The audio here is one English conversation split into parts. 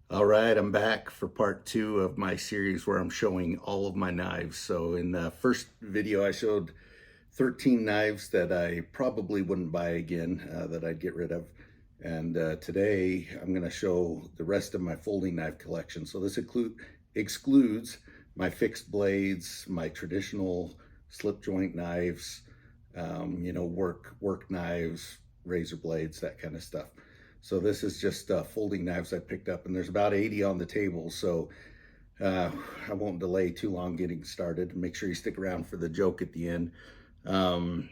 All right, I'm back for part two of my series where I'm showing all of my knives. So in the first video, I showed 13 knives that I probably wouldn't buy again, that I'd get rid of. And today I'm gonna show the rest of my folding knife collection. So this excludes my fixed blades, my traditional slip joint knives, work knives, razor blades, that kind of stuff. So this is just folding knives I picked up, and there's about 80 on the table. So I won't delay too long getting started. Make sure you stick around for the joke at the end. Um,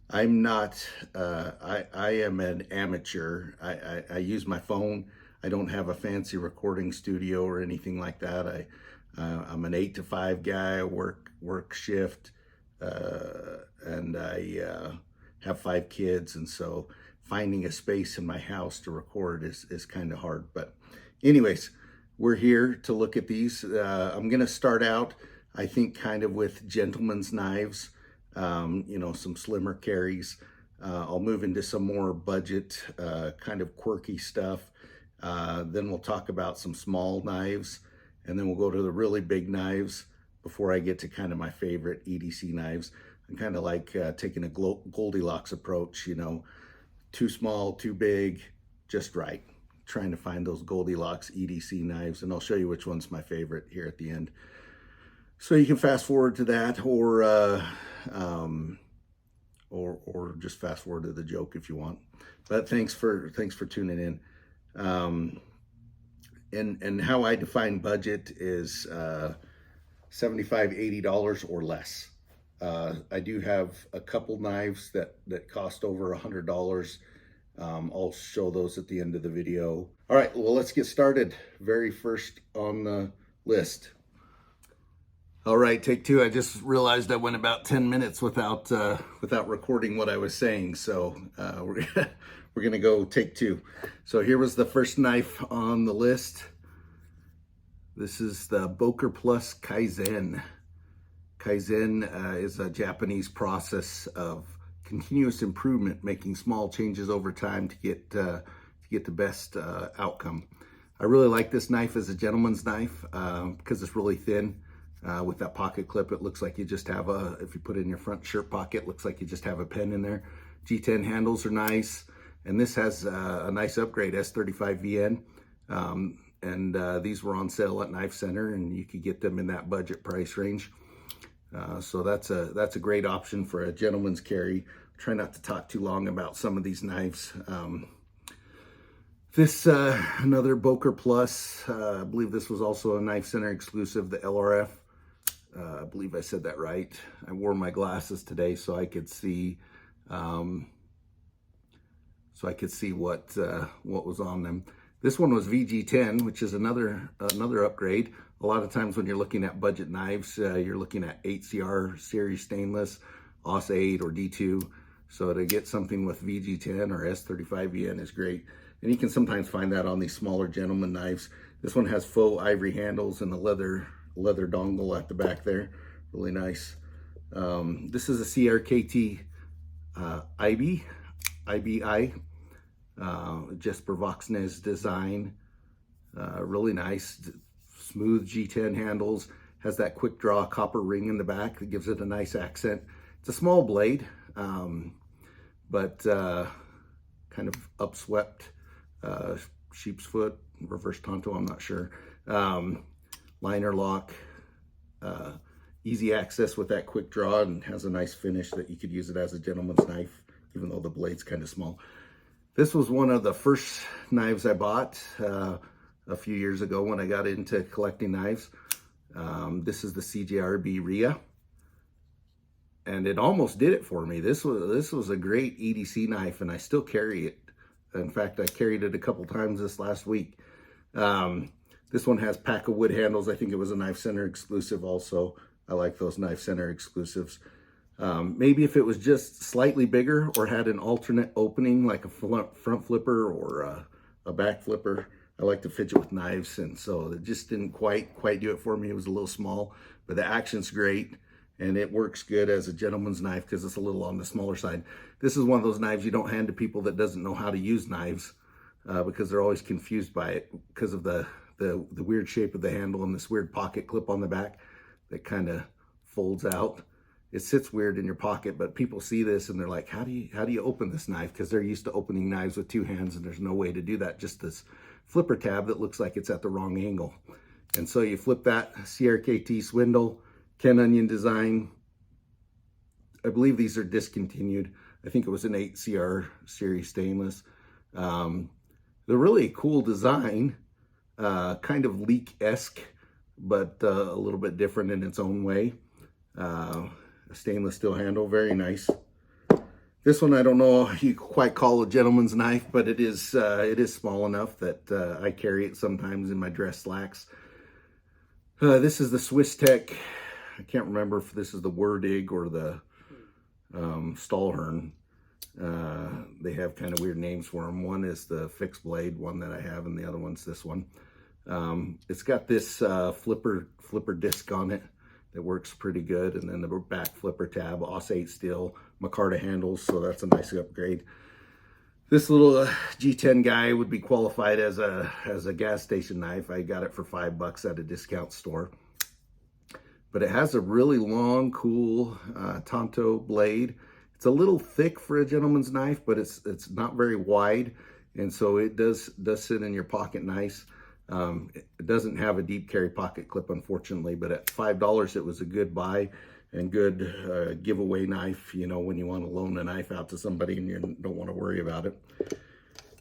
I'm not, I am an amateur. I use my phone. I don't have a fancy recording studio or anything like that. I'm an 8 to 5 guy. I work shift, and I have 5 kids, and so finding a space in my house to record is kind of hard. But anyways, we're here to look at these. I'm gonna start out, I think, kind of with gentleman's knives, some slimmer carries. I'll move into some more budget, kind of quirky stuff. Then we'll talk about some small knives, and then we'll go to the really big knives before I get to kind of my favorite EDC knives. I'm kind of like taking a Goldilocks approach, too small, too big, just right. Trying to find those Goldilocks EDC knives, and I'll show you which one's my favorite here at the end. So you can fast forward to that, or just fast forward to the joke if you want. But thanks for tuning in. And how I define budget is $75, $80 or less. I do have a couple knives that cost over $100. I'll show those at the end of the video. All right, well, let's get started. Very first on the list. All right, take two. I just realized I went about 10 minutes without recording what I was saying. So we're gonna go take two. So here was the first knife on the list. This is the Boker Plus Kaizen. Kaizen is a Japanese process of continuous improvement, making small changes over time to get the best outcome. I really like this knife as a gentleman's knife because it's really thin. With that pocket clip, it looks like you just have if you put it in your front shirt pocket, it looks like you just have a pen in there. G10 handles are nice, and this has a nice upgrade, S35VN. And these were on sale at Knife Center, and you could get them in that budget price range. So that's a great option for a gentleman's carry. Try not to talk too long about some of these knives. This another Boker Plus. I believe this was also a Knife Center exclusive, the LRF. I believe I said that right. I wore my glasses today so I could see what was on them. This one was VG10, which is another upgrade. A lot of times when you're looking at budget knives, you're looking at 8CR series stainless, AUS 8 or D2. So to get something with VG10 or S35VN is great. And you can sometimes find that on these smaller gentleman knives. This one has faux ivory handles and a leather dongle at the back there. Really nice. This is a CRKT IBI. Jesper Voxnes design. Really nice. Smooth G10 handles, has that quick draw copper ring in the back that gives it a nice accent. It's a small blade, but kind of upswept, sheep's foot, reverse tanto, I'm not sure. Liner lock, easy access with that quick draw, and has a nice finish that you could use it as a gentleman's knife, even though the blade's kind of small. This was one of the first knives I bought a few years ago when I got into collecting knives. This is the CJRB RIA, and it almost did it for me. This was a great EDC knife, and I still carry it. In fact, I carried it a couple times this last week. This one has pack of wood handles. I think it was a Knife Center exclusive also. I like those Knife Center exclusives. Maybe if it was just slightly bigger or had an alternate opening, like a front flipper or a back flipper. I like to fidget with knives, and so it just didn't quite do it for me. It was a little small, but the action's great, and it works good as a gentleman's knife because it's a little on the smaller side. This is one of those knives you don't hand to people that doesn't know how to use knives. because they're always confused by it because of the weird shape of the handle and this weird pocket clip on the back that kind of folds out. It sits weird in your pocket, but people see this and they're like, how do you open this knife? Because they're used to opening knives with 2 hands, and there's no way to do that. Just this flipper tab that looks like it's at the wrong angle. And so you flip that CRKT Swindle, Ken Onion design. I believe these are discontinued. I think it was an 8CR series stainless. They're really a cool design, kind of leak-esque, but a little bit different in its own way. A stainless steel handle, very nice. This one I don't know if you quite call a gentleman's knife, but it is small enough that I carry it sometimes in my dress slacks. This is the Swiss Tech. I can't remember if this is the Werdig or the Stahlhorn. They have kind of weird names for them. One is the fixed blade one that I have, and the other one's this one. It's got this flipper disc on it that works pretty good, and then the back flipper tab, AUS-8 steel, micarta handles, so that's a nice upgrade. This little G10 guy would be qualified as a gas station knife. I got it for $5 at a discount store. But it has a really long, cool Tonto blade. It's a little thick for a gentleman's knife, but it's not very wide, and so it does sit in your pocket nice. It doesn't have a deep carry pocket clip, unfortunately, but at $5 it was a good buy and good giveaway knife, you know, when you want to loan a knife out to somebody and you don't want to worry about it.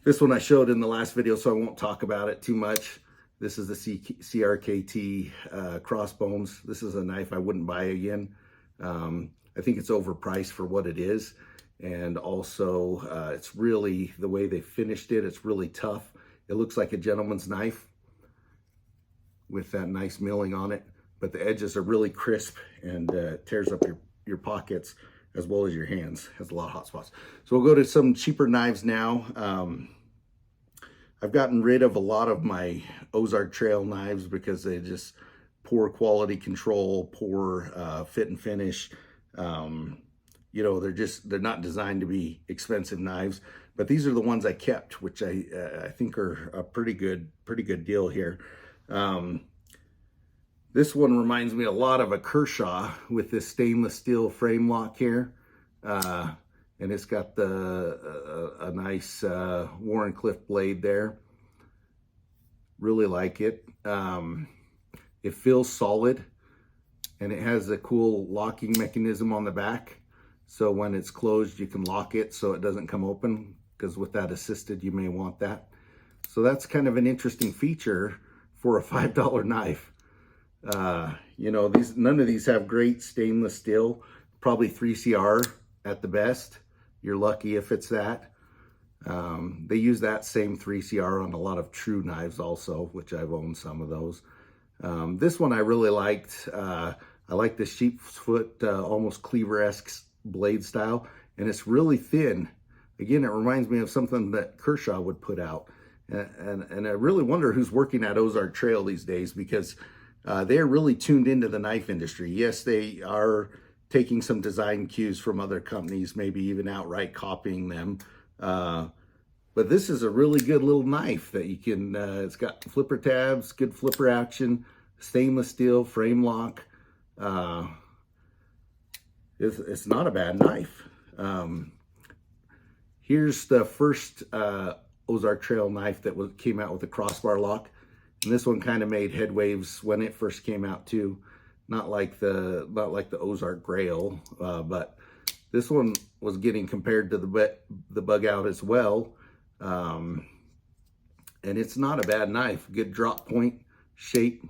This one I showed in the last video, so I won't talk about it too much. This is the CRKT Crossbones. This is a knife I wouldn't buy again. I think it's overpriced for what it is, and also it's really, the way they finished it, it's really tough. It looks like a gentleman's knife with that nice milling on it, but the edges are really crisp and tears up your pockets as well as your hands. Has a lot of hot spots. So we'll go to some cheaper knives now. I've gotten rid of a lot of my Ozark Trail knives because they just poor quality control, poor fit and finish. You know, they're not designed to be expensive knives, but these are the ones I kept, which I think are a pretty good deal here. This one reminds me a lot of a Kershaw with this stainless steel frame lock here. And it's got a nice Warncliffe blade there. Really like it. It feels solid, and it has a cool locking mechanism on the back. So when it's closed, you can lock it so it doesn't come open, because with that assisted, you may want that. So that's kind of an interesting feature for a $5 knife. You know, none of these have great stainless steel, probably 3CR at the best. You're lucky if it's that. They use that same 3CR on a lot of true knives also, which I've owned some of those. This one I really liked. I like the sheepfoot, almost cleaver-esque blade style, and it's really thin. Again, it reminds me of something that Kershaw would put out. And I really wonder who's working at Ozark Trail these days, because they're really tuned into the knife industry. Yes, they are taking some design cues from other companies, maybe even outright copying them. But this is a really good little knife that you can, it's got flipper tabs, good flipper action, stainless steel frame lock. It's not a bad knife. Here's the first Ozark Trail knife that came out with a crossbar lock. And this one kind of made head waves when it first came out too. Not like the Ozark Grail, but this one was getting compared to the Bug Out as well. And it's not a bad knife. Good drop point shape,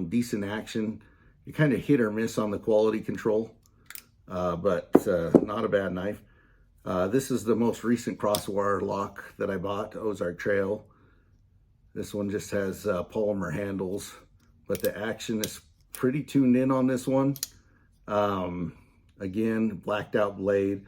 decent action. You kind of hit or miss on the quality control, but not a bad knife. This is the most recent crossbar lock that I bought, Ozark Trail. This one just has polymer handles, but the action is pretty tuned in on this one. Again, blacked out blade,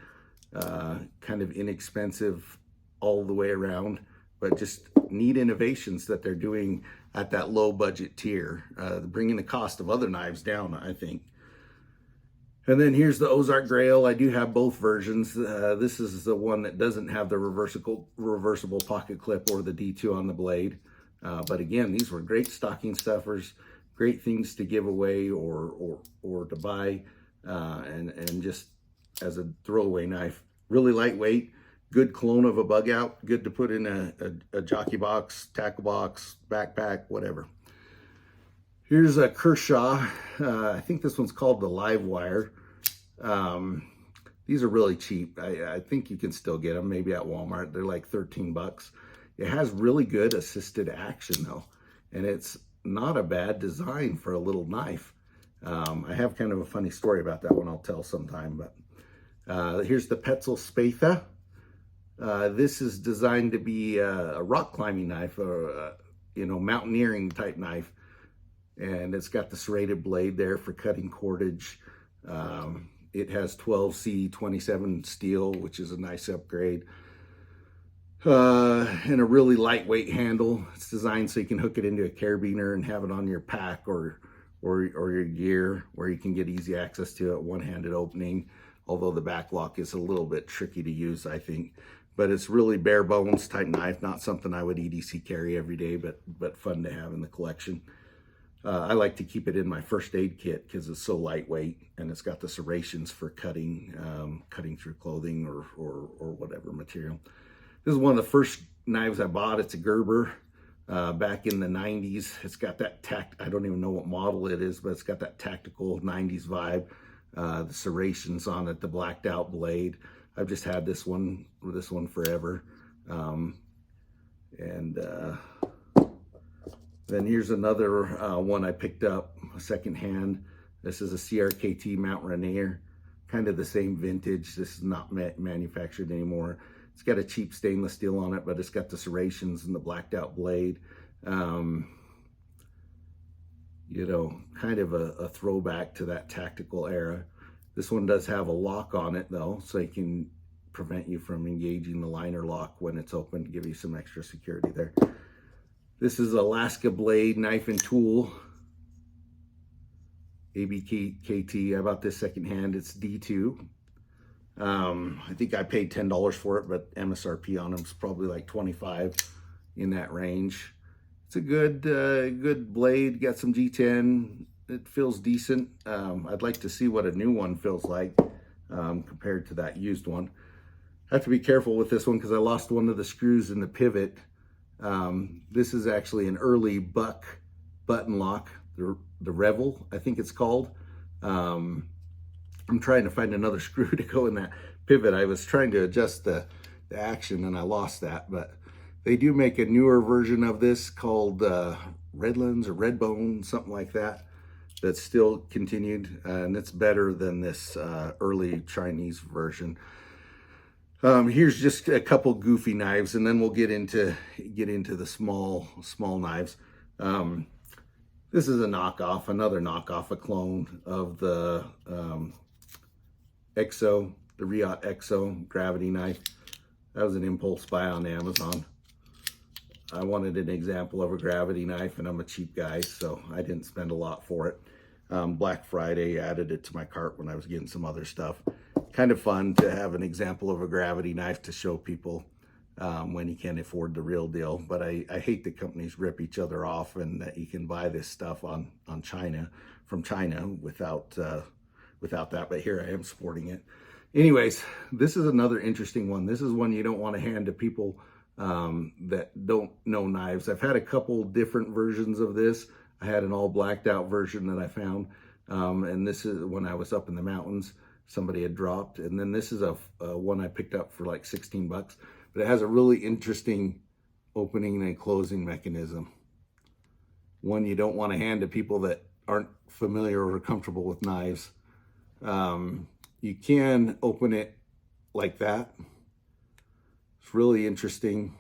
kind of inexpensive all the way around, but just neat innovations that they're doing at that low budget tier, bringing the cost of other knives down, I think. And then here's the Ozark Grail. I do have both versions. This is the one that doesn't have the reversible pocket clip or the D2 on the blade. But again, these were great stocking stuffers, great things to give away or to buy, and just as a throwaway knife. Really lightweight, good clone of a bug out, good to put in a jockey box, tackle box, backpack, whatever. Here's a Kershaw. I think this one's called the Live Wire. These are really cheap. I think you can still get them maybe at Walmart. They're like 13 bucks. It has really good assisted action though. And it's not a bad design for a little knife. I have kind of a funny story about that one I'll tell sometime, but here's the Petzl Spatha. This is designed to be a rock climbing knife or, mountaineering type knife. And it's got the serrated blade there for cutting cordage. It has 12C27 steel, which is a nice upgrade. And a really lightweight handle. It's designed so you can hook it into a carabiner and have it on your pack or your gear where you can get easy access to it, one-handed opening. Although the back lock is a little bit tricky to use, I think. But it's really bare bones type knife, not something I would EDC carry every day, but fun to have in the collection. I like to keep it in my first aid kit because it's so lightweight and it's got the serrations for cutting through clothing or whatever material. This is one of the first knives I bought. It's a Gerber back in the 90s. It's got that I don't even know what model it is, but it's got that tactical 90s vibe. The serrations on it, the blacked out blade. I've just had this one forever. Then here's another one I picked up secondhand. This is a CRKT Mount Rainier, kind of the same vintage. This is not manufactured anymore. It's got a cheap stainless steel on it, but it's got the serrations and the blacked out blade. Kind of a throwback to that tactical era. This one does have a lock on it though, so it can prevent you from engaging the liner lock when it's open to give you some extra security there. This is Alaska Blade Knife and Tool, ABKT. I bought this secondhand. It's D2. I think I paid $10 for it, but MSRP on them is probably like 25, in that range. It's a good blade. Got some G10. It feels decent. I'd like to see what a new one feels like compared to that used one. I have to be careful with this one because I lost one of the screws in the pivot. This is actually an early Buck button lock, the Revel, I think it's called. I'm trying to find another screw to go in that pivot. I was trying to adjust the action and I lost that, but they do make a newer version of this called Redlands or Redbone, something like that, that's still continued, and it's better than this early Chinese version. Here's just a couple goofy knives, and then we'll get into the small knives. This is a knockoff, another knockoff, a clone of the Exo, the Riot Exo gravity knife. That was an impulse buy on Amazon. I wanted an example of a gravity knife, and I'm a cheap guy, so I didn't spend a lot for it. Black Friday, added it to my cart when I was getting some other stuff. Kind of fun to have an example of a gravity knife to show people when you can't afford the real deal. But I hate that companies rip each other off and that you can buy this stuff from China without that. But here I am sporting it. Anyways, this is another interesting one. This is one you don't want to hand to people that don't know knives. I've had a couple different versions of this. I had an all blacked out version that I found, and this is when I was up in the mountains. Somebody had dropped, and then this is a one I picked up for like 16 bucks, but it has a really interesting opening and closing mechanism. One you don't want to hand to people that aren't familiar or comfortable with knives. You can open it like that. It's really interesting.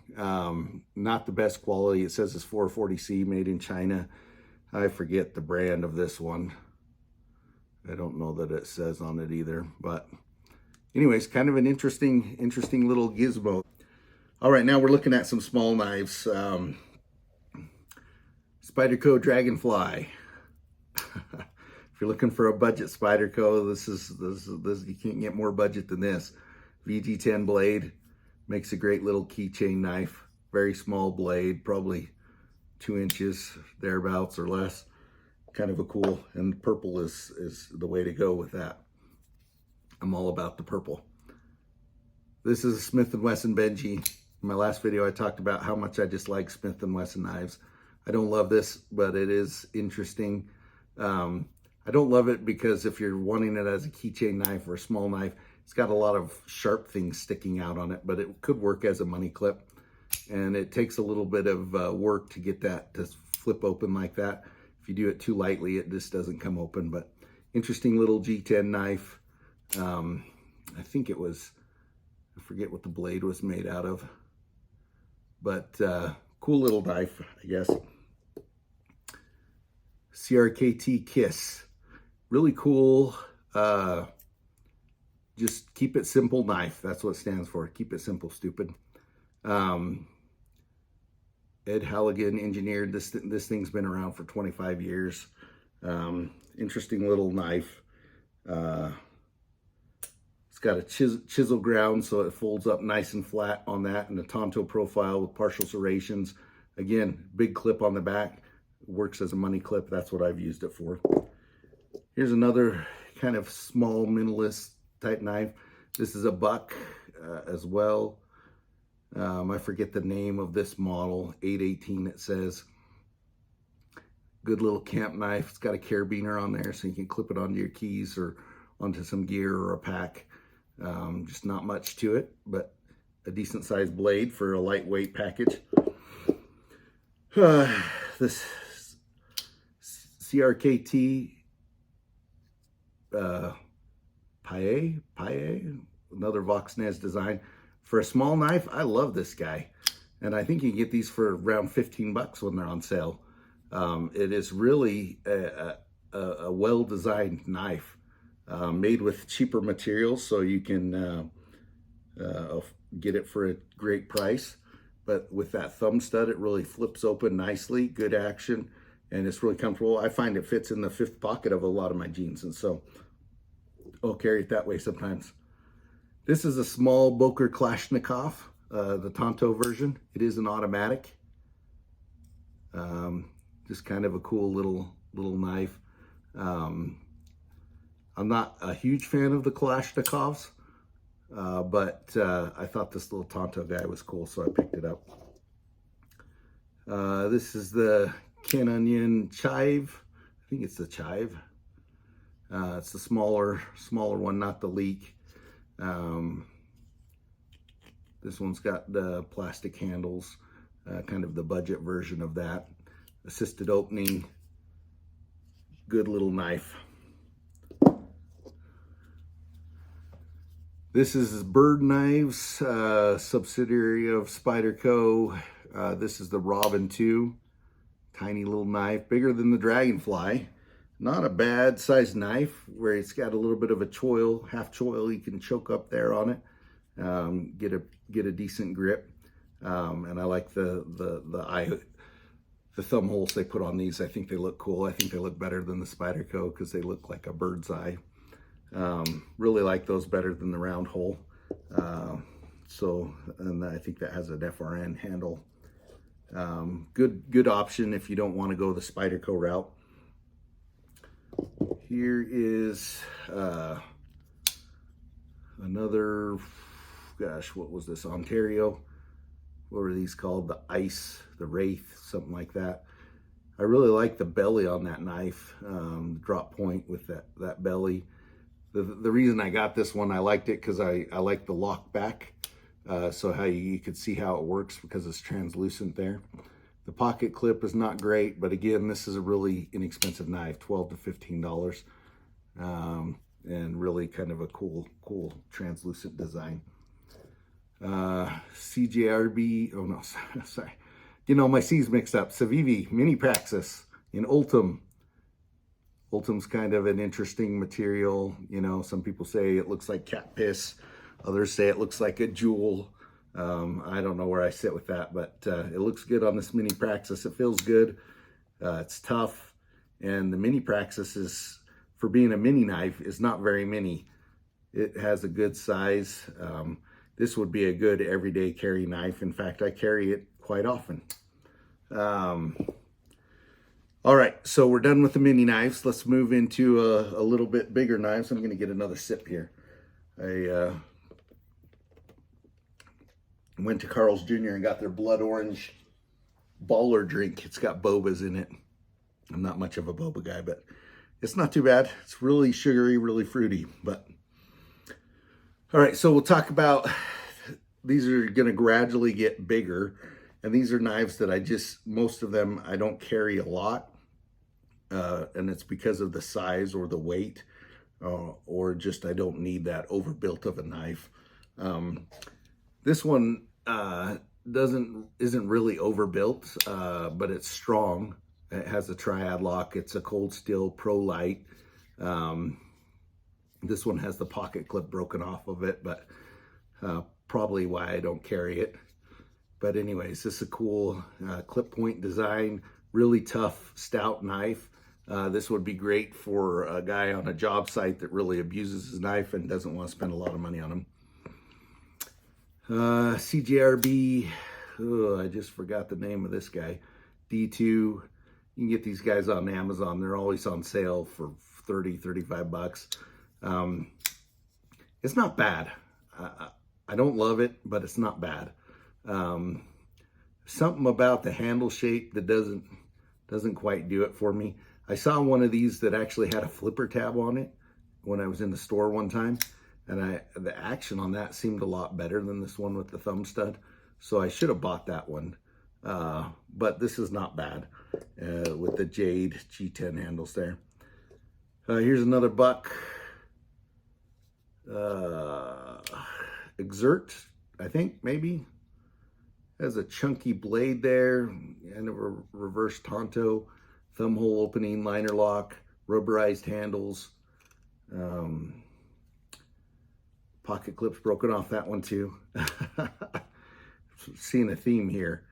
Not the best quality. It says it's 440C, made in China. I forget the brand of this one. I don't know that it says on it either, but anyways, kind of an interesting little gizmo. All right, now we're looking at some small knives. Spyderco Dragonfly. If you're looking for a budget Spyderco, this you can't get more budget than this. VG10 blade, makes a great little keychain knife. Very small blade, probably 2 inches thereabouts or less. Kind of a cool, and purple is the way to go with that. I'm all about the purple. This is a Smith & Wesson Benji. In my last video, I talked about how much I dislike Smith & Wesson knives. I don't love this, but it is interesting. I don't love it because if you're wanting it as a keychain knife or a small knife, it's got a lot of sharp things sticking out on it, but it could work as a money clip. And it takes a little bit of work to get that to flip open like that. If you do it too lightly, it just doesn't come open. But interesting little G10 knife. I think it was, I forget what the blade was made out of, but cool little knife, I guess. CRKT Kiss, really cool. Just keep it simple knife. That's what it stands for. Keep it simple, stupid. Ed Halligan engineered this. This thing's been around for 25 years. Interesting little knife. It's got a chisel ground, so it folds up nice and flat on that, and a Tonto profile with partial serrations. Again, big clip on the back. Works as a money clip. That's what I've used it for. Here's another kind of small minimalist type knife. This is a buck as well. I forget the name of this model. 818 it says. Good little camp knife. It's got a carabiner on there so you can clip it onto your keys or onto some gear or a pack. Just not much to it, but a decent sized blade for a lightweight package. This CRKT Paille, another Voxnez design. For a small knife, I love this guy. And I think you can get these for around 15 bucks when they're on sale. It is really a well-designed knife, made with cheaper materials, so you can get it for a great price. But with that thumb stud, it really flips open nicely, good action, and it's really comfortable. I find it fits in the fifth pocket of a lot of my jeans, and so I'll carry it that way sometimes. This is a small Boker Kalashnikov, the Tonto version. It is an automatic. Just kind of a cool little knife. I'm not a huge fan of the Kalashnikovs, but I thought this little Tonto guy was cool, so I picked it up. This is the Canonian Chive. I think it's the Chive. It's the smaller one, not the Leak. This one's got the plastic handles, kind of the budget version of that. Assisted opening, good little knife. This is Bird Knives, subsidiary of Spyderco. This is the Robin 2, tiny little knife, bigger than the Dragonfly. Not a bad sized knife, where it's got a little bit of a choil, half choil. You can choke up there on it, get a decent grip. And I like the thumb holes they put on these. I think they look cool. I think they look better than the Spyderco because they look like a bird's eye. Really like those better than the round hole. And I think that has an FRN handle. Good option if you don't want to go the Spyderco route. Here is another, gosh, what was this? Ontario. What were these called? The Ice, the Wraith, something like that. I really like the belly on that knife, drop point with that belly. The reason I got this one, I liked it because I like the lock back. So how you could see how it works because it's translucent there. The pocket clip is not great, but again, this is a really inexpensive knife, $12 to $15, and really kind of a cool translucent design. CJRB, oh no, sorry. You know, my C's mixed up. Civivi Mini Praxis in Ultim. Ultim's kind of an interesting material. You know, some people say it looks like cat piss. Others say it looks like a jewel. I don't know where I sit with that, but it looks good on this Mini Praxis. It feels good. It's tough. And the Mini Praxis is for being a mini knife, is not very many. It has a good size. This would be a good everyday carry knife. In fact, I carry it quite often. All right, so we're done with the mini knives. Let's move into a little bit bigger knives. I'm going to get another sip here. I went to Carl's Jr. and got their blood orange baller drink. It's got bobas in it. I'm not much of a boba guy, but it's not too bad. It's really sugary, really fruity. But all right, so we'll talk about, these are going to gradually get bigger. And these are knives that most of them I don't carry a lot. And it's because of the size or the weight, or just I don't need that overbuilt of a knife. This one isn't really overbuilt, but it's strong. It has a triad lock. It's a Cold Steel Pro Light. This one has the pocket clip broken off of it, but probably why I don't carry it. But anyways, this is a cool clip point design, really tough, stout knife. This would be great for a guy on a job site that really abuses his knife and doesn't want to spend a lot of money on him. CJRB, I just forgot the name of this guy. D2, you can get these guys on Amazon. They're always on sale for 30, 35 bucks. It's not bad. I don't love it, but it's not bad. Something about the handle shape that doesn't quite do it for me. I saw one of these that actually had a flipper tab on it when I was in the store one time, and the action on that seemed a lot better than this one with the thumb stud, so I should have bought that one. But this is not bad with the jade G10 handles there. Here's another buck. Exert, I think, maybe. Has a chunky blade there and a reverse Tonto, thumb hole opening, liner lock, rubberized handles. Pocket clips broken off that one too. Seeing a theme here.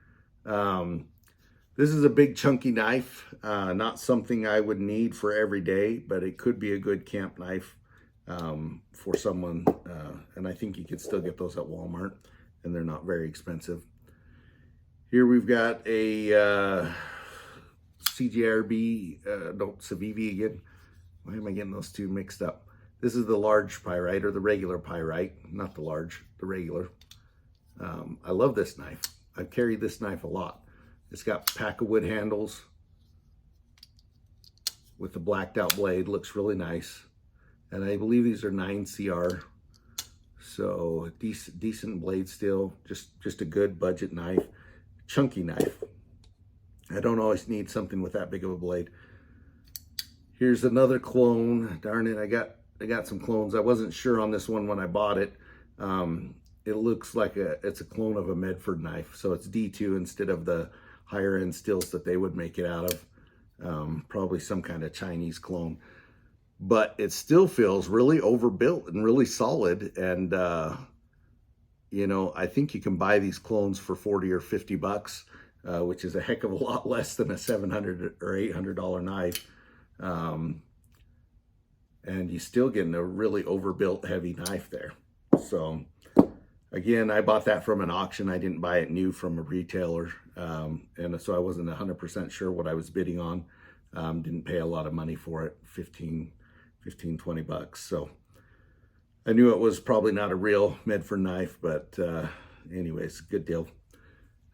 This is a big chunky knife, not something I would need for every day, but it could be a good camp knife for someone, and I think you could still get those at Walmart, and they're not very expensive. Here we've got a CJRB, Civivi again. Why am I getting those two mixed up? This is the large pyrite, or the regular pyrite, not the large, the regular. I love this knife. I've carried this knife a lot. It's got pack of wood handles with the blacked out blade. Looks really nice. And I believe these are 9CR. So decent blade steel, just a good budget knife. Chunky knife. I don't always need something with that big of a blade. Here's another clone. Darn it, I got some clones. I wasn't sure on this one when I bought it. It looks like it's a clone of a Medford knife. So it's D2 instead of the higher end steels that they would make it out of. Probably some kind of Chinese clone. But it still feels really overbuilt and really solid. And you know, I think you can buy these clones for 40 or 50 bucks, which is a heck of a lot less than a $700 or $800 knife. And you still getting a really overbuilt heavy knife there. So again, I bought that from an auction. I didn't buy it new from a retailer. And so I wasn't 100% sure what I was bidding on. Didn't pay a lot of money for it, 15, 20 bucks. So I knew it was probably not a real Medford knife, but anyways, good deal.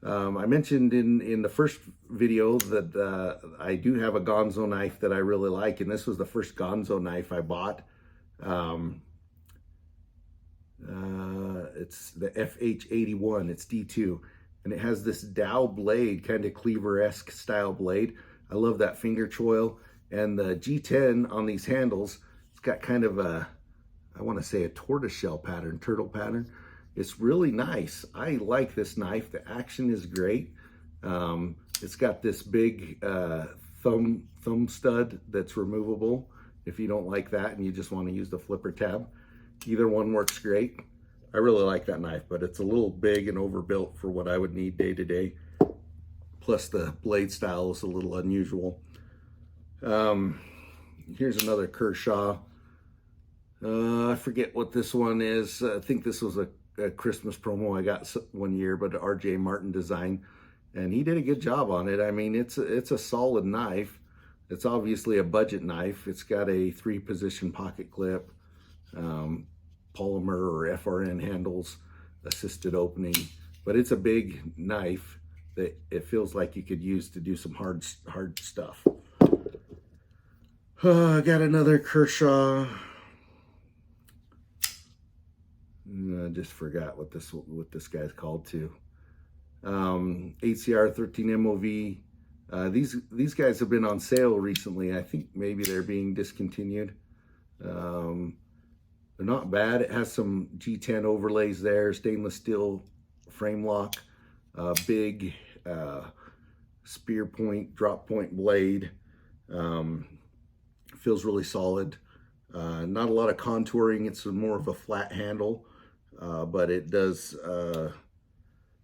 I mentioned in the first video that I do have a Gonzo knife that I really like, and this was the first Gonzo knife I bought. It's the FH81, it's D2, and it has this dowel blade, kind of cleaver-esque style blade. I love that finger choil, and the G10 on these handles, it's got kind of a, I want to say a tortoiseshell pattern, turtle pattern. It's really nice. I like this knife. The action is great. It's got this big thumb stud that's removable if you don't like that and you just want to use the flipper tab. Either one works great. I really like that knife, but it's a little big and overbuilt for what I would need day to day. Plus the blade style is a little unusual. Here's another Kershaw. I forget what this one is. I think this was a Christmas promo I got one year, but RJ Martin design, and he did a good job on it. I mean, it's a solid knife. It's obviously a budget knife. It's got a 3-position pocket clip, polymer or FRN handles, assisted opening, but it's a big knife that it feels like you could use to do some hard stuff. I got another Kershaw. I just forgot what this guy's called too. HCR 13 MOV. These guys have been on sale recently. I think maybe they're being discontinued. They're not bad. It has some G10 overlays there, stainless steel frame lock, big spear point, drop point blade. Feels really solid. Not a lot of contouring. It's more of a flat handle, but it does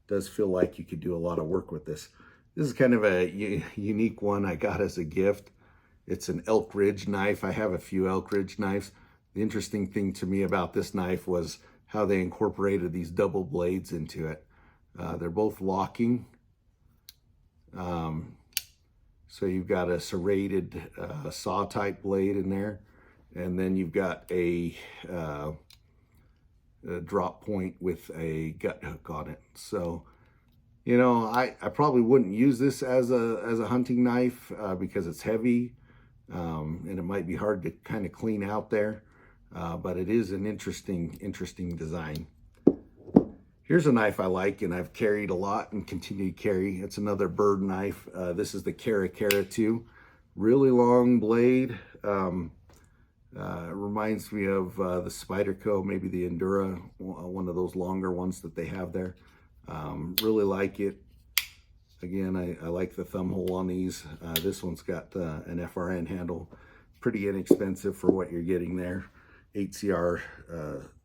feel like you could do a lot of work with this. This is kind of a unique one I got as a gift. It's an Elk Ridge knife. I have a few Elk Ridge knives. The interesting thing to me about this knife was how they incorporated these double blades into it. They're both locking. So you've got a serrated saw type blade in there, and then you've got a drop point with a gut hook on it. So, you know, I probably wouldn't use this as a hunting knife because it's heavy, and it might be hard to kind of clean out there, but it is an interesting design. Here's a knife I like and I've carried a lot and continue to carry. It's another bird knife. This is the Cara 2. Really long blade. Reminds me of the Spyderco, maybe the Endura, one of those longer ones that they have there. Really like it. Again, I like the thumb hole on these. This one's got an FRN handle. Pretty inexpensive for what you're getting there. HCR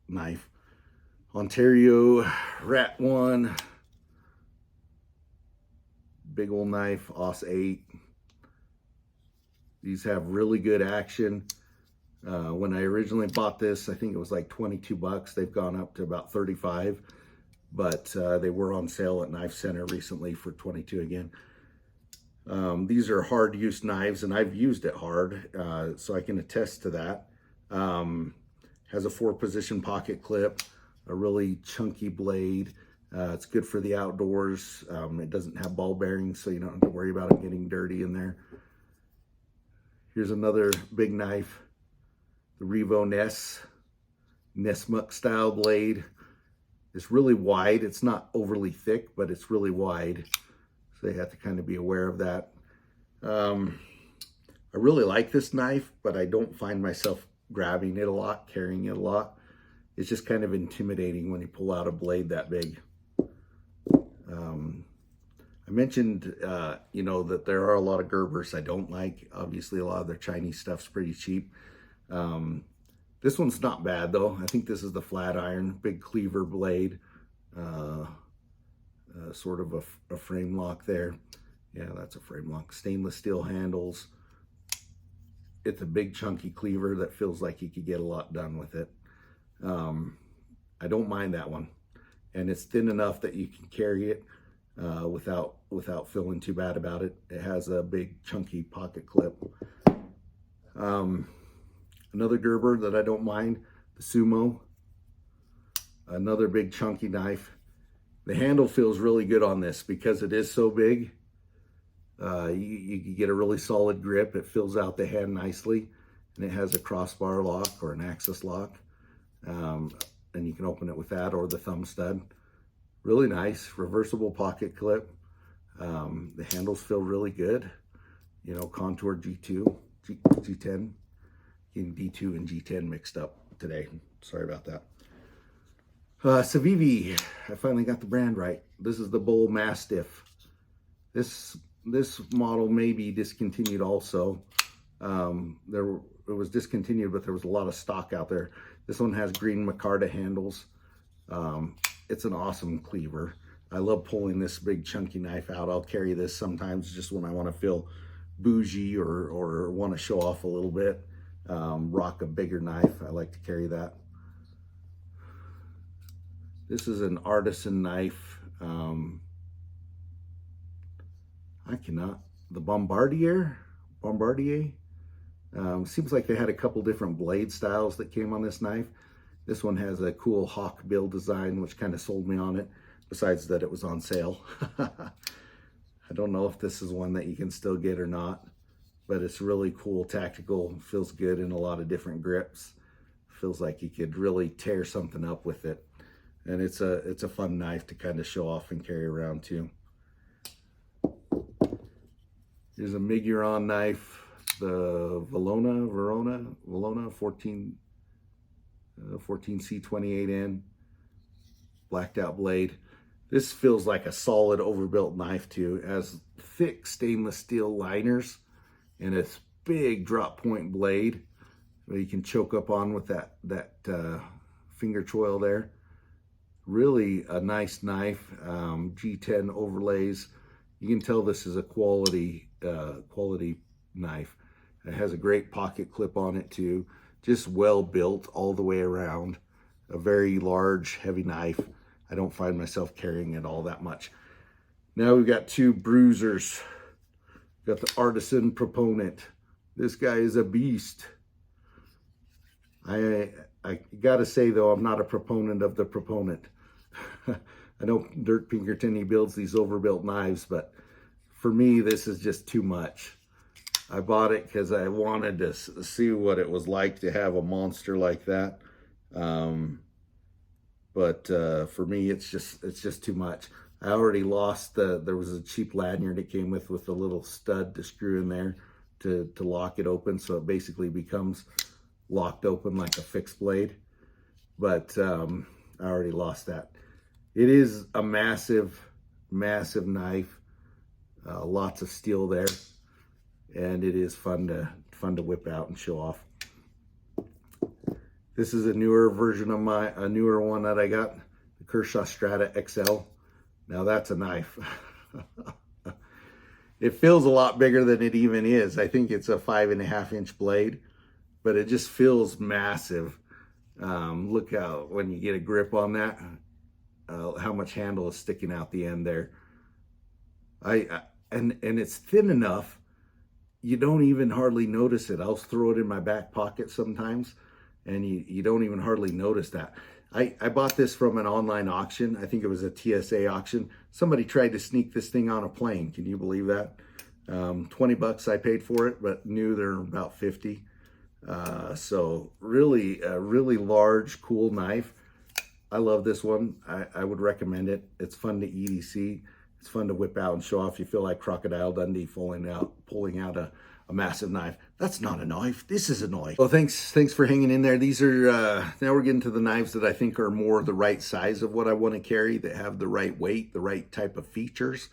knife. Ontario Rat 1. Big old knife, Os 8. These have really good action. When I originally bought this, I think it was like 22 bucks. They've gone up to about 35, but they were on sale at Knife Center recently for 22 again. These are hard use knives, and I've used it hard, so I can attest to that. Has a 4-position pocket clip, a really chunky blade. It's good for the outdoors. It doesn't have ball bearings, so you don't have to worry about it getting dirty in there. Here's another big knife, the Revo Nessmuk style blade. It's really wide. It's not overly thick, but it's really wide, so you have to kind of be aware of that. I really like this knife, but I don't find myself grabbing it a lot, carrying it a lot. It's just kind of intimidating when you pull out a blade that big. I mentioned, you know, that there are a lot of Gerbers I don't like. Obviously, a lot of their Chinese stuff's pretty cheap. This one's not bad, though. I think this is the flat iron, big cleaver blade. Sort of a frame lock there. Yeah, that's a frame lock. Stainless steel handles. It's a big chunky cleaver that feels like you could get a lot done with it. I don't mind that one, and it's thin enough that you can carry it without feeling too bad about it. It has a big chunky pocket clip. Another Gerber that I don't mind, the Sumo. Another big chunky knife. The handle feels really good on this because it is so big. You can get a really solid grip. It fills out the hand nicely, and it has a crossbar lock or an axis lock. And you can open it with that or the thumb stud. Really nice, reversible pocket clip. The handles feel really good. You know, contour G2, G10. Getting D2 and G10 mixed up today. Sorry about that. Civivi, I finally got the brand right. This is the Bull Mastiff. This model may be discontinued also. It was discontinued, but there was a lot of stock out there. This one has green micarta handles. It's an awesome cleaver. I love pulling this big chunky knife out. I'll carry this sometimes just when I want to feel bougie or want to show off a little bit, rock a bigger knife, I like to carry that. This is an artisan knife. The Bombardier. Seems like they had a couple different blade styles that came on this knife. This one has a cool hawk bill design, which kind of sold me on it, besides that it was on sale. I don't know if this is one that you can still get or not, but it's really cool, tactical, feels good in a lot of different grips. Feels like you could really tear something up with it. And it's a fun knife to kind of show off and carry around too. Here's a Miguron knife, the Verona 14C28N, blacked out blade. This feels like a solid overbuilt knife too. It has thick stainless steel liners and a big drop point blade that you can choke up on with that finger choil there. Really a nice knife. G10 overlays. You can tell this is a quality knife. It has a great pocket clip on it too. Just well built all the way around. A very large, heavy knife. I don't find myself carrying it all that much. Now we've got two bruisers. Got the Artisan Proponent. This guy is a beast. I gotta say though, I'm not a proponent of the Proponent. I know Dirk Pinkerton, he builds these overbuilt knives, but for me, this is just too much. I bought it because I wanted to see what it was like to have a monster like that. But for me, it's just too much. I already lost there was a cheap lanyard it came with a little stud to screw in there to lock it open. So it basically becomes locked open like a fixed blade. But I already lost that. It is a massive, massive knife. Lots of steel there. And it is fun to whip out and show off. This is a newer version of a newer one that I got, the Kershaw Strata XL. Now that's a knife. It feels a lot bigger than it even is. I think it's a 5.5-inch blade, but it just feels massive. Look how, when you get a grip on that, how much handle is sticking out the end there. And it's thin enough, you don't even hardly notice it. I'll throw it in my back pocket sometimes, and you don't even hardly notice that. I bought this from an online auction. I think it was a TSA auction. Somebody tried to sneak this thing on a plane. Can you believe that? 20 bucks I paid for it, but knew they're about 50. So really, a really large, cool knife. I love this one. I would recommend it. It's fun to EDC. It's fun to whip out and show off. You feel like Crocodile Dundee pulling out a massive knife. That's not a knife. This is a knife. Well, thanks for hanging in there. These are, now we're getting to the knives that I think are more the right size of what I want to carry, that have the right weight, the right type of features.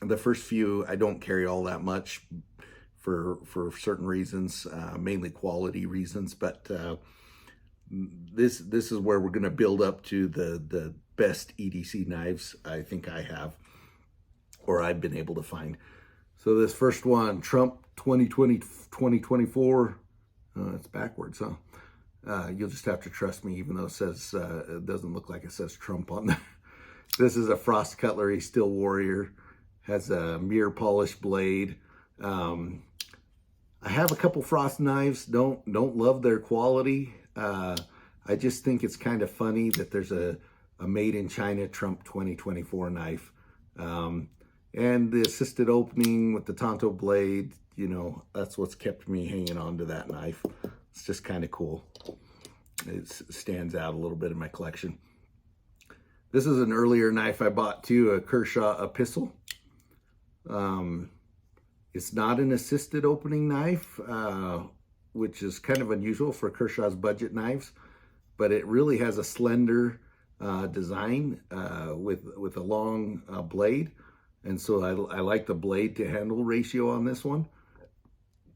The first few, I don't carry all that much for certain reasons, mainly quality reasons, but this is where we're going to build up to the best EDC knives I think I have, or I've been able to find. So this first one, Trump 2024, it's backwards, huh? You'll just have to trust me, even though it says, it doesn't look like it says Trump on there. This is a Frost Cutlery Steel Warrior, has a mirror polished blade. I have a couple Frost knives, don't love their quality. I just think it's kind of funny that there's a made in China Trump 2024 knife. And the assisted opening with the Tonto blade, you know, that's what's kept me hanging on to that knife. It's just kind of cool. It stands out a little bit in my collection. This is an earlier knife I bought too, a Kershaw Epistle. It's not an assisted opening knife, which is kind of unusual for Kershaw's budget knives, but it really has a slender design with a long blade. And so I like the blade to handle ratio on this one.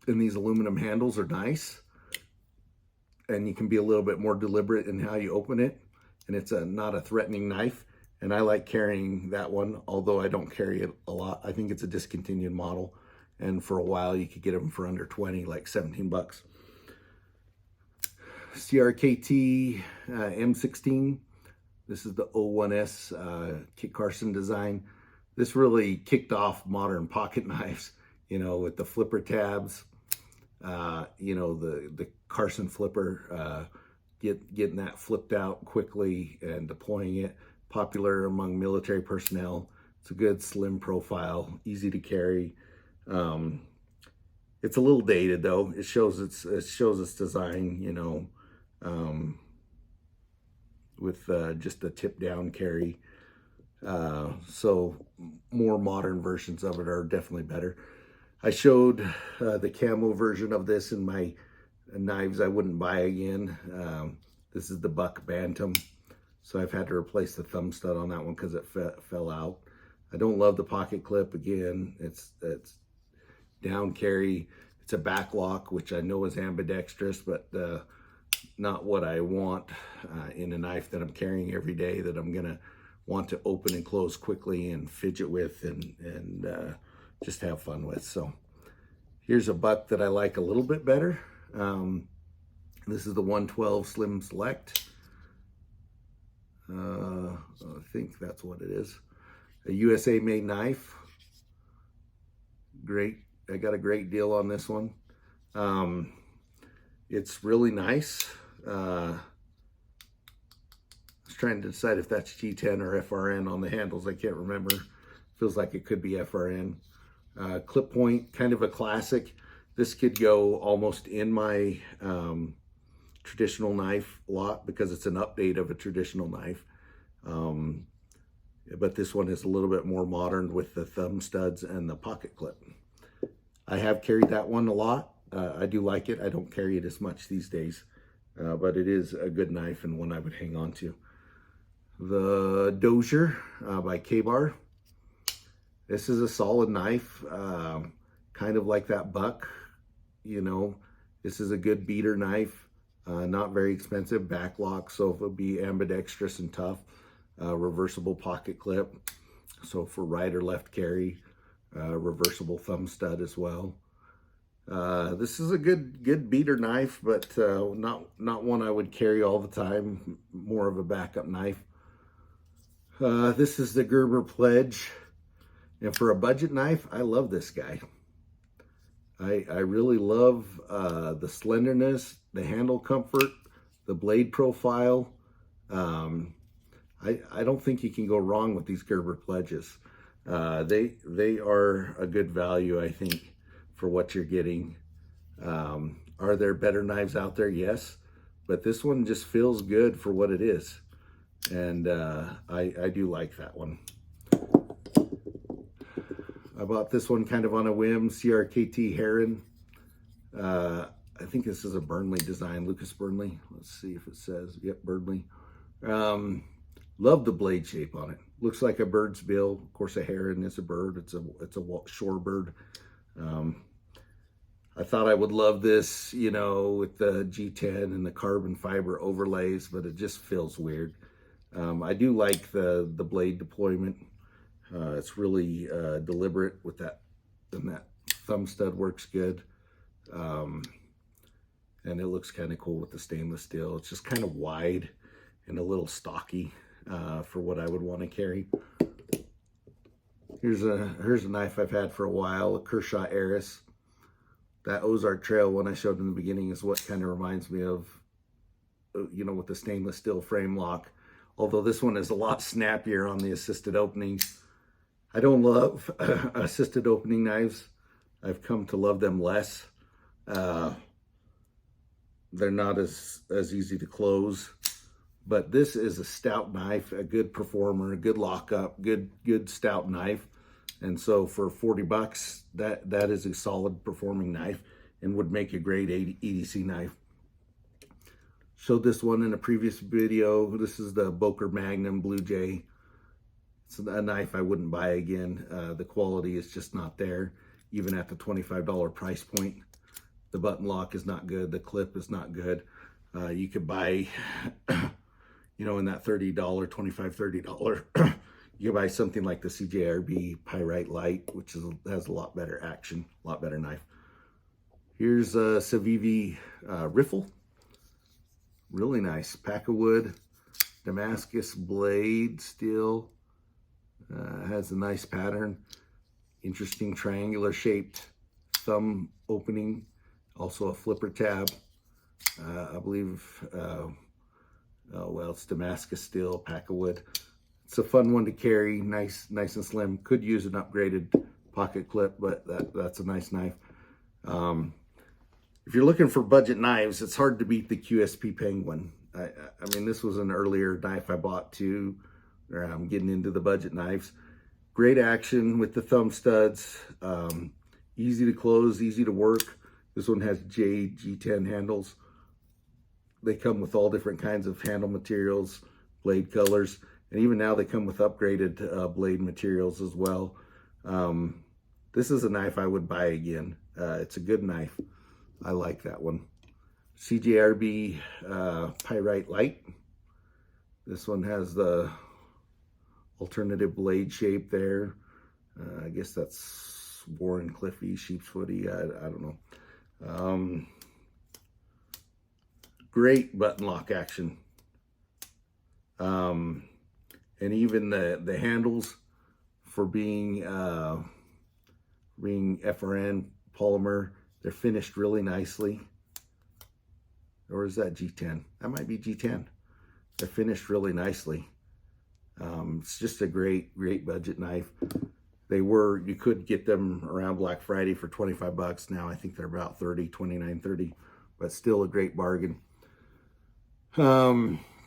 And these aluminum handles are nice. And you can be a little bit more deliberate in how you open it. And it's not a threatening knife. And I like carrying that one, although I don't carry it a lot. I think it's a discontinued model. and for a while you could get them for under 20, like 17 bucks. CRKT M16. This is the 01S Kit Carson design. This really kicked off modern pocket knives, you know, with the flipper tabs, you know, the Carson flipper, getting that flipped out quickly and deploying it. Popular among military personnel. It's a good slim profile, easy to carry. It's a little dated though. It shows its design, you know, with just a tip down carry. So more modern versions of it are definitely better. I showed the camo version of this in my knives I wouldn't buy again. This is the Buck Bantam. So I've had to replace the thumb stud on that one because it fell out. I don't love the pocket clip. Again, it's down carry. It's a back lock, which I know is ambidextrous, but not what I want in a knife that I'm carrying every day, that I'm gonna want to open and close quickly and fidget with and just have fun with. So here's a buck that I like a little bit better. This is the 112 Slim Select. I think that's what it is. A USA made knife. Great. I got a great deal on this one. It's really nice. I was trying to decide if that's G10 or FRN on the handles. I can't remember. Feels like it could be FRN. Clip point, kind of a classic. This could go almost in my traditional knife lot because it's an update of a traditional knife. But this one is a little bit more modern with the thumb studs and the pocket clip. I have carried that one a lot. I do like it. I don't carry it as much these days, but it is a good knife and one I would hang on to. The Dozier by K-Bar. This is a solid knife, kind of like that Buck, you know. This is a good beater knife, not very expensive, back lock, so it would be ambidextrous and tough. Reversible pocket clip, so for right or left carry. Reversible thumb stud as well. This is a good beater knife, but not one I would carry all the time. More of a backup knife. This is the Gerber Pledge, and for a budget knife, I love this guy. I really love the slenderness, the handle comfort, the blade profile. I don't think you can go wrong with these Gerber Pledges. They are a good value, I think, for what you're getting. Are there better knives out there? Yes, but this one just feels good for what it is, and I do like that one. I bought this one kind of on a whim, CRKT Heron. I think this is a Burnley design, Lucas Burnley. Let's see if it says, yep, Burnley. Love the blade shape on it. Looks like a bird's bill. Of course, a heron is a bird. It's a shorebird. I thought I would love this, you know, with the G10 and the carbon fiber overlays, but it just feels weird. I do like the blade deployment. It's really deliberate with that, and that thumb stud works good. And it looks kind of cool with the stainless steel. It's just kind of wide and a little stocky for what I would want to carry. Here's a knife I've had for a while, a Kershaw Eris. That Ozark Trail one I showed in the beginning is what kind of reminds me of, you know, with the stainless steel frame lock. Although this one is a lot snappier on the assisted opening. I don't love assisted opening knives. I've come to love them less. They're not as easy to close. But this is a stout knife, a good performer, a good lockup, good stout knife. And so for 40 bucks, that is a solid performing knife and would make a great EDC knife. Showed this one in a previous video. This is the Boker Magnum Blue Jay. It's a knife I wouldn't buy again. The quality is just not there, even at the $25 price point. The button lock is not good. The clip is not good. You could buy, you know, in that $30, $25, $30, You buy something like the CJRB Pyrite Light, which has a lot better action, a lot better knife. Here's a Civivi Riffle. Really nice. Pack of wood, Damascus blade steel. Has a nice pattern. Interesting triangular shaped thumb opening. Also a flipper tab. I believe, well, it's Damascus steel, pack of wood. It's a fun one to carry, nice and slim. Could use an upgraded pocket clip, but that's a nice knife. If you're looking for budget knives, it's hard to beat the QSP Penguin. I mean, this was an earlier knife I bought too. I'm getting into the budget knives. Great action with the thumb studs. Easy to close, easy to work. This one has jade G10 handles. They come with all different kinds of handle materials, blade colors, and even now they come with upgraded blade materials as well. This is a knife I would buy again. It's a good knife. I like that one. CJRB Pyrite Light. This one has the alternative blade shape there. I guess that's Warren Cliffy, Sheep's Footy. I don't know. Great button lock action. And even the handles for being FRN polymer, they're finished really nicely. Or is that G10? That might be G10. They're finished really nicely. It's just a great budget knife. You could get them around Black Friday for 25 bucks. Now I think they're about 30, 29, 30, but still a great bargain.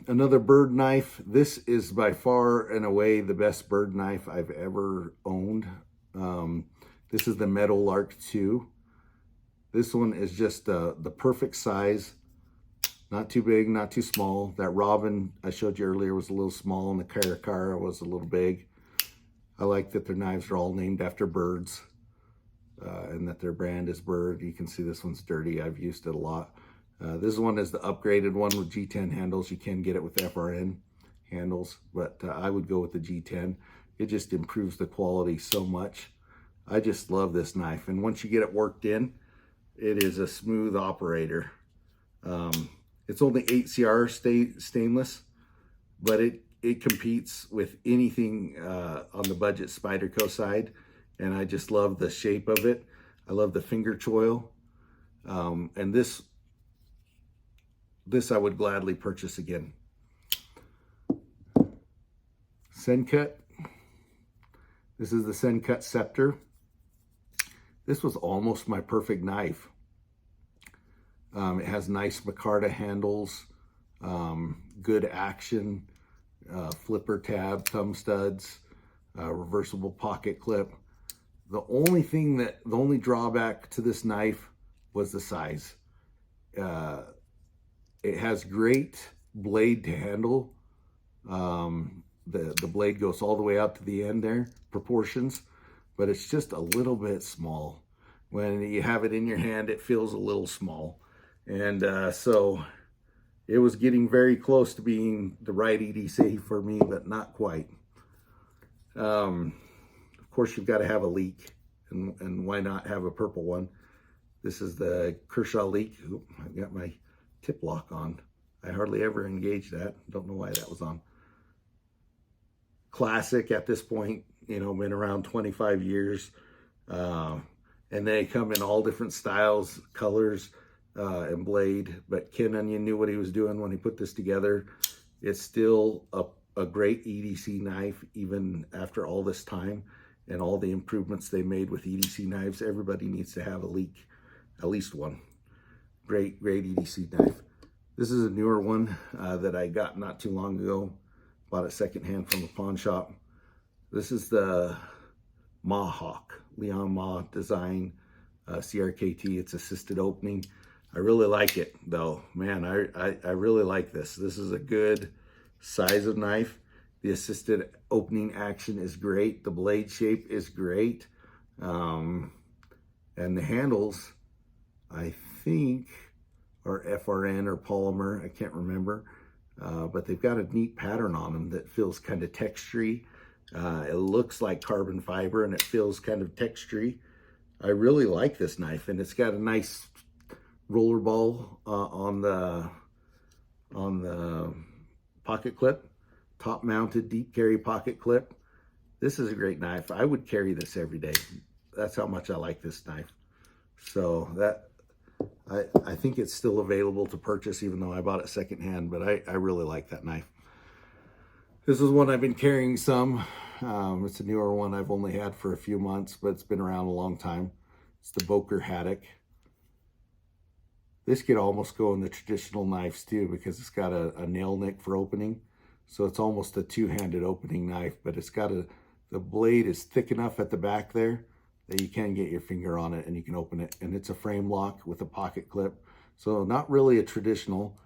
Another bird knife. This is by far and away the best bird knife I've ever owned. This is the Meadowlark 2. This one is just the perfect size. Not too big, not too small. That Robin I showed you earlier was a little small, and the Caracara was a little big. I like that their knives are all named after birds, and that their brand is Bird. You can see this one's dirty. I've used it a lot. This one is the upgraded one with G10 handles. You can get it with FRN handles, but I would go with the G10. It just improves the quality so much. I just love this knife. And once you get it worked in, it is a smooth operator. It's only 8CR stainless, but it competes with anything on the budget Spyderco side. And I just love the shape of it. I love the finger choil. And this I would gladly purchase again. Sencut. This is the Sencut Scepter. This was almost my perfect knife. It has nice micarta handles, good action, flipper tab, thumb studs, reversible pocket clip. The only drawback to this knife was the size. It has great blade to handle. The blade goes all the way out to the end there, proportions, but it's just a little bit small. When you have it in your hand, it feels a little small. And so it was getting very close to being the right EDC for me, but not quite. Of course, you've got to have a leak, and why not have a purple one? This is the Kershaw leak. Oop, I've got my tip lock on. I hardly ever engage that. Don't know why that was on. Classic at this point, been around 25 years. And they come in all different styles, colors, and blade. But Ken Onion knew what he was doing when he put this together. It's still a great EDC knife, even after all this time and all the improvements they made with EDC knives. Everybody needs to have a leak, at least one. Great EDC knife. This is a newer one that I got not too long ago. Bought it secondhand from a pawn shop. This is the Mahawk, Leon Ma design, CRKT. It's assisted opening. I really like it though. Man, I really like this. This is a good size of knife. The assisted opening action is great. The blade shape is great. And the handles, I think, are FRN or polymer. I can't remember. But they've got a neat pattern on them that feels kind of textury. It looks like carbon fiber and it feels kind of textury. I really like this knife, and it's got a nice roller ball on the pocket clip, top mounted deep carry pocket clip. This is a great knife. I would carry this every day. That's how much I like this knife. So that I think it's still available to purchase, even though I bought it secondhand, but I really like that knife. This is one I've been carrying some. It's a newer one I've only had for a few months, but it's been around a long time. It's the Boker Haddock. This could almost go in the traditional knives too, because it's got a nail nick for opening. So it's almost a two-handed opening knife, but it's got the blade is thick enough at the back there that you can get your finger on it and you can open it. And it's a frame lock with a pocket clip. So not really a traditional.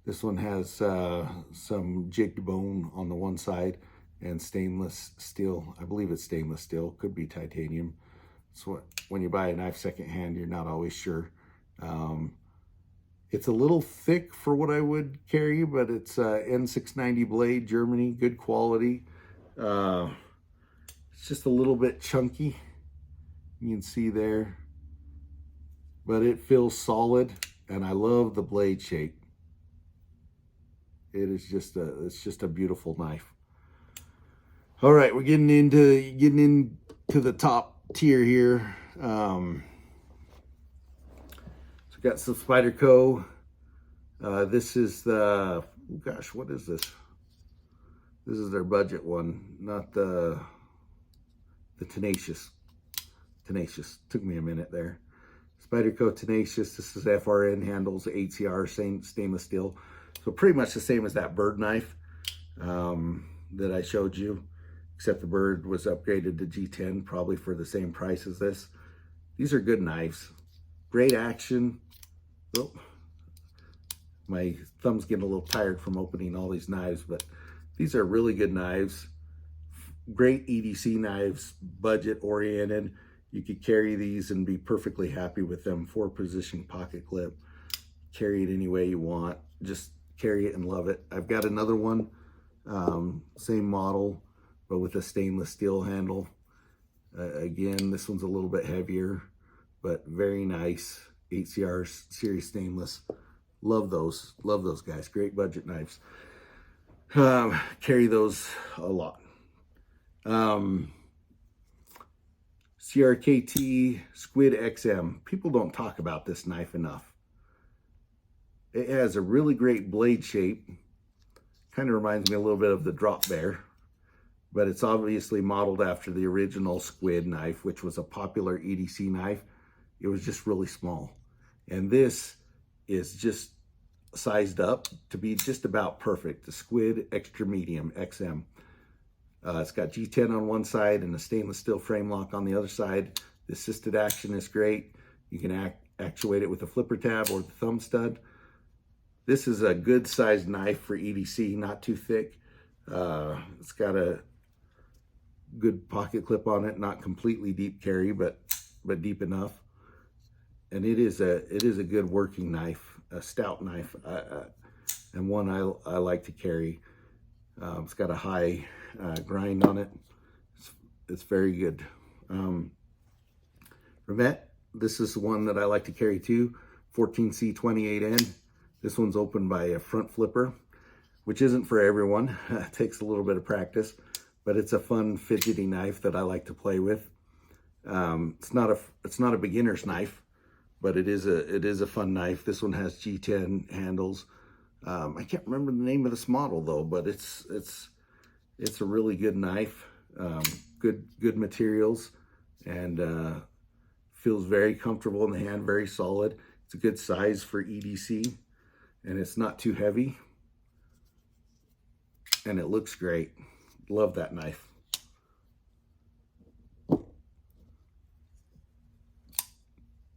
This one has some jigged bone on the one side and stainless steel. I believe it's stainless steel, could be titanium. So when you buy a knife secondhand, you're not always sure. It's a little thick for what I would carry, but it's N690 blade, Germany, good quality. It's just a little bit chunky, you can see there, but it feels solid, and I love the blade shape. It's just a beautiful knife. All right, we're getting into the top tier here. So we got some Spyderco. This is the, gosh, what is this? This is their budget one, not the Tenacious. Tenacious, took me a minute there. Spyderco Tenacious, this is FRN handles, HCR, same stainless steel. So pretty much the same as that bird knife that I showed you, except the bird was upgraded to G10, probably for the same price as this. These are good knives, great action. Oh, my thumb's getting a little tired from opening all these knives, but these are really good knives. Great EDC knives, budget oriented. You could carry these and be perfectly happy with them. 4-position pocket clip. Carry it any way you want. Just carry it and love it. I've got another one, same model, but with a stainless steel handle. Again, this one's a little bit heavier, but very nice. HCR series stainless. Love those guys. Great budget knives. Carry those a lot. CRKT Squid XM. People don't talk about this knife enough. It has a really great blade shape. Kind of reminds me a little bit of the Drop Bear, but it's obviously modeled after the original Squid knife, which was a popular EDC knife. It was just really small. And this is just sized up to be just about perfect. The Squid Extra Medium XM. It's got G10 on one side and a stainless steel frame lock on the other side. The assisted action is great. You can actuate it with a flipper tab or the thumb stud. This is a good sized knife for EDC, not too thick. It's got a good pocket clip on it, not completely deep carry, but deep enough. And it is a good working knife, a stout knife, and one I like to carry. It's got a high grind on it. It's very good. Remet, this is one that I like to carry too. 14C28N. This one's opened by a front flipper, which isn't for everyone. It takes a little bit of practice, but it's a fun fidgety knife that I like to play with. It's not a beginner's knife, but it is a fun knife. This one has G10 handles. I can't remember the name of this model though, but it's a really good knife. Good materials, and feels very comfortable in the hand, very solid. It's a good size for EDC, and it's not too heavy, and it looks great. Love that knife.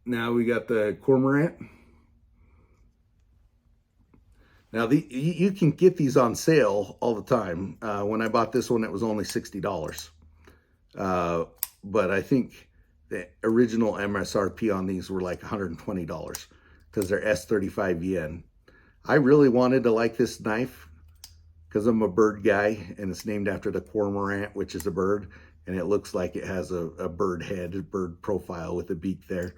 Now we got the Cormorant. Now you can get these on sale all the time. When I bought this one, it was only $60. But I think the original MSRP on these were like $120 because they're S35 yen. I really wanted to like this knife because I'm a bird guy, and it's named after the cormorant, which is a bird, and it looks like it has a bird head, a bird profile with a beak there.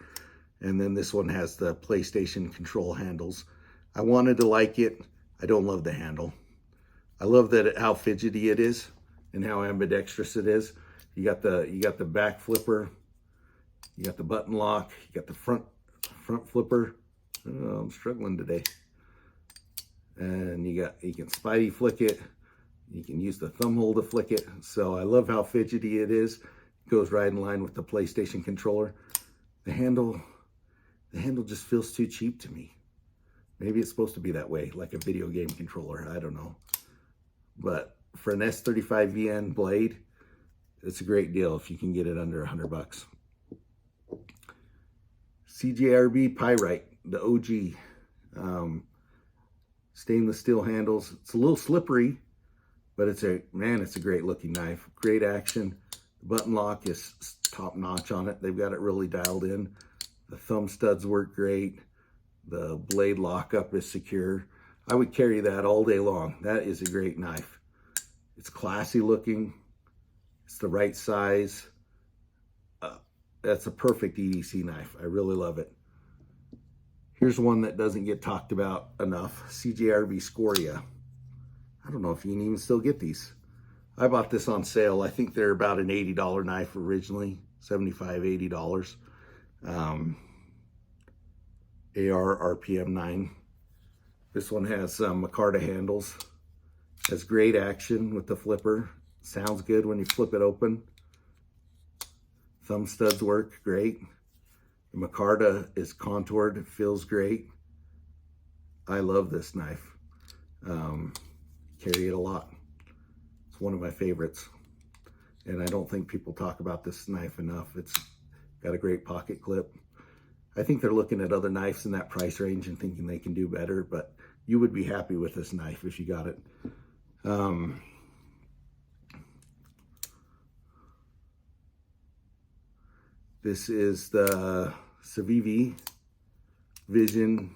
And then this one has the PlayStation control handles. I wanted to like it. I don't love the handle. I love how fidgety it is and how ambidextrous it is. You got the back flipper, you got the button lock, you got the front flipper. Oh, I'm struggling today. And you can Spidey flick it. You can use the thumb hole to flick it. So I love how fidgety it is. It goes right in line with the PlayStation controller. The handle just feels too cheap to me. Maybe it's supposed to be that way, like a video game controller. I don't know. But for an S35VN blade, it's a great deal if you can get it under $100. CJRB Pyrite, the OG. Stainless steel handles. It's a little slippery, but it's a great looking knife. Great action. The button lock is top notch on it. They've got it really dialed in. The thumb studs work great. The blade lockup is secure. I would carry that all day long. That is a great knife. It's classy looking. It's the right size. That's a perfect EDC knife. I really love it. Here's one that doesn't get talked about enough. CJRB Scoria. I don't know if you can even still get these. I bought this on sale. I think they're about an $80 knife originally. $75, $80. AR RPM 9. This one has micarta handles. Has great action with the flipper. Sounds good when you flip it open. Thumb studs work great. The micarta is contoured. It feels great. I love this knife. Carry it a lot. It's one of my favorites. And I don't think people talk about this knife enough. It's got a great pocket clip. I think they're looking at other knives in that price range and thinking they can do better, but you would be happy with this knife if you got it. This is the Civivi Vision.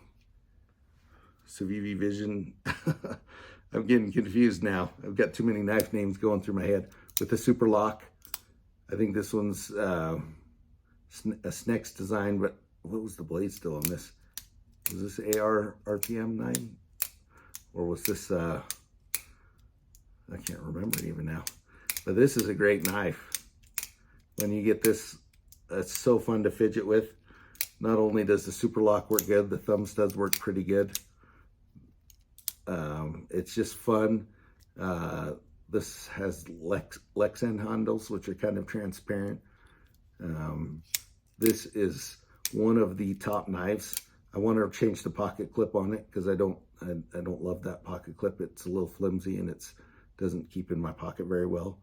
I'm getting confused now. I've got too many knife names going through my head. With the super lock. I think this one's a Snex design, but what was the blade still on this? Was this AR RPM 9? Or was this, I can't remember even now. But this is a great knife. When you get this, it's so fun to fidget with. Not only does the super lock work good, the thumb studs work pretty good. It's just fun. This has Lexan handles, which are kind of transparent. This is one of the top knives. I want to change the pocket clip on it because I don't love that pocket clip. It's a little flimsy and it doesn't keep in my pocket very well.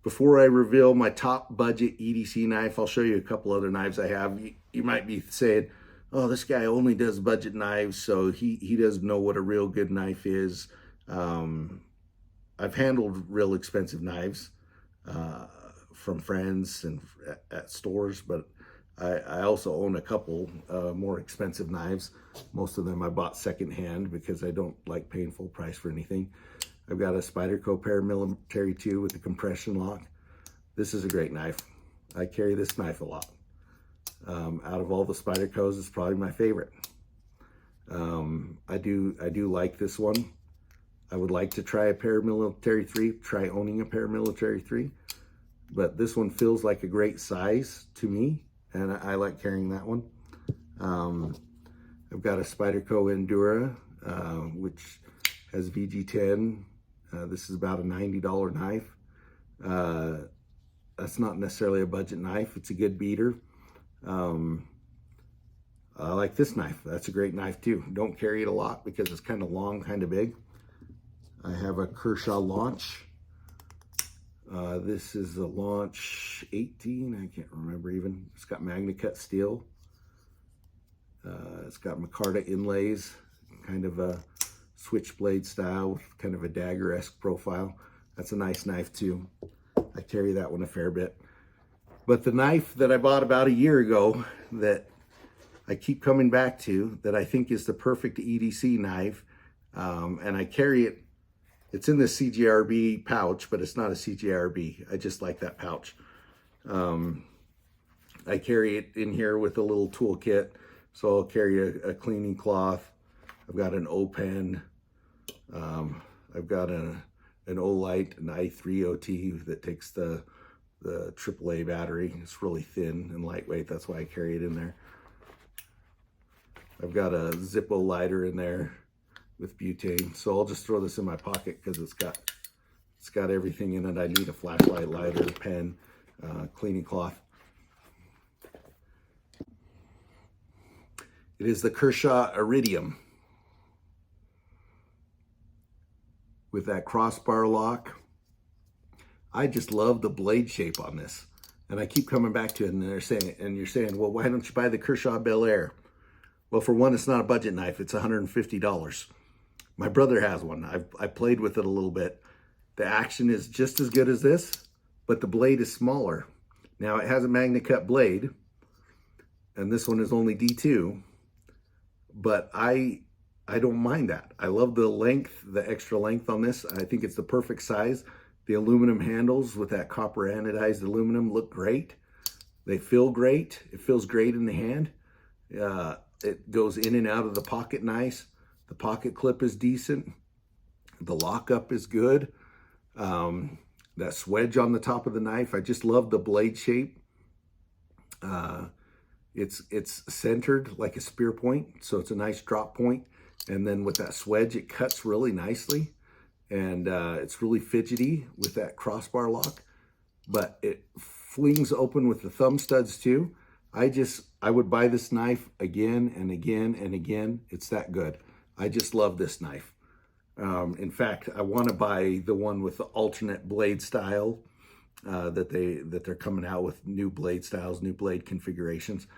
Before I reveal my top budget EDC knife, I'll show you a couple other knives I have. You might be saying, oh, this guy only does budget knives, so he doesn't know what a real good knife is. I've handled real expensive knives from friends and at stores, but I also own a couple more expensive knives. Most of them I bought secondhand because I don't like paying full price for anything. I've got a Spyderco Paramilitary 2 with the compression lock. This is a great knife. I carry this knife a lot. Out of all the Spydercos, it's probably my favorite. I do like this one. I would like to try a Paramilitary 3, try owning a Paramilitary 3, but this one feels like a great size to me, and I like carrying that one. I've got a Spyderco Endura, which has VG10. This is about a $90 knife. That's not necessarily a budget knife. It's a good beater. I like this knife. That's a great knife too. Don't carry it a lot because it's kind of long, kind of big. I have a Kershaw Launch. This is a Launch 18. I can't remember even. It's got MagnaCut steel. It's got micarta inlays, kind of a switchblade style with kind of a dagger-esque profile. That's a nice knife too. I carry that one a fair bit. But the knife that I bought about a year ago that I keep coming back to that I think is the perfect EDC knife. And I carry it, it's in the CGRB pouch, but it's not a CGRB. I just like that pouch. I carry it in here with a little toolkit. So I'll carry a cleaning cloth. I've got an O-pen. I've got an Olight, an i3 OT that takes the AAA battery. It's really thin and lightweight. That's why I carry it in there. I've got a Zippo lighter in there with butane. So I'll just throw this in my pocket because it's got everything in it. I need a flashlight, lighter, pen, cleaning cloth. It is the Kershaw Iridium with that crossbar lock. I just love the blade shape on this. And I keep coming back to it, and you're saying, well, why don't you buy the Kershaw Bel Air? Well, for one, it's not a budget knife. It's $150. My brother has one. I played with it a little bit. The action is just as good as this, but the blade is smaller. Now, it has a Magna Cut blade, and this one is only D2, but I don't mind that. I love the length, the extra length on this. I think it's the perfect size. The aluminum handles with that copper anodized aluminum look great. They feel great. It feels great in the hand. It goes in and out of the pocket nice. The pocket clip is decent. The lockup is good. That swedge on the top of the knife, I just love the blade shape. It's centered like a spear point, so it's a nice drop point. And then with that swedge, it cuts really nicely. And it's really fidgety with that crossbar lock, but it flings open with the thumb studs too. I would buy this knife again and again and again. It's that good. I just love this knife. In fact, I want to buy the one with the alternate blade style that they're coming out with, new blade styles, new blade configurations.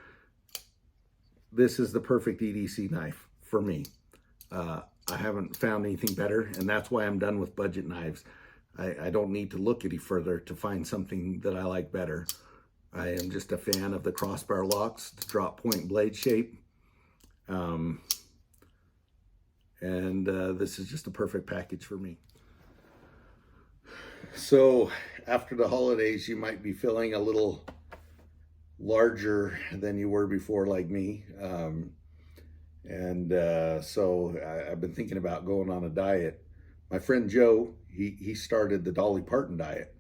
This is the perfect EDC knife for me. I haven't found anything better, and that's why I'm done with budget knives. I don't need to look any further to find something that I like better. I am just a fan of the crossbar locks, the drop point blade shape. This is just a perfect package for me. So after the holidays, you might be feeling a little larger than you were before, like me. So I've been thinking about going on a diet. My friend Joe, he started the Dolly Parton Diet.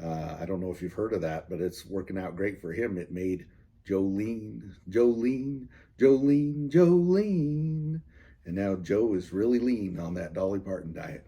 I don't know if you've heard of that, but it's working out great for him. It made Joe lean, Joe lean, Joe lean, Joe lean. And now Joe is really lean on that Dolly Parton diet.